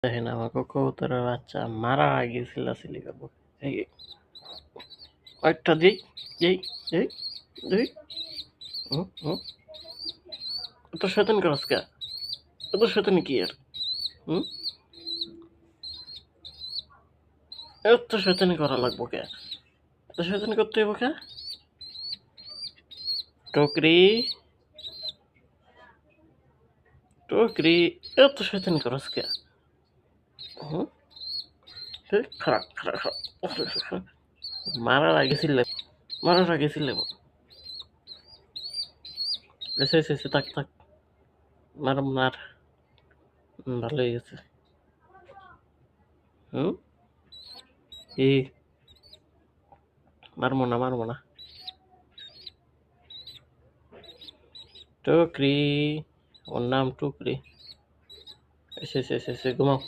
দেখেন আমাকে কবুতরের বাচ্চা মারা আগে চিল্লাচিল্লি করবো। এই কয়েকটা দিই দিই দিই দিই। হুম হুম এত শয়তান করস কে? এত শয়তানি কি আর? হুম এত শয়তানি করা লাগবো কে? এত শয়তানি করতে হইব কে? টকরি টকরি এত শয়তানি করস কে? হুম খারাপ খারাপ খারাপ মারার আগে চিল্লে মারার আগে চিল্লেব। এসে এসে এসে থাক থাক মার মার ভালো হয়ে গেছে। হুম এই মারবো না টুকরি, ওর নাম টুকরি। এসে এসে এসে এসে ঘুমাও।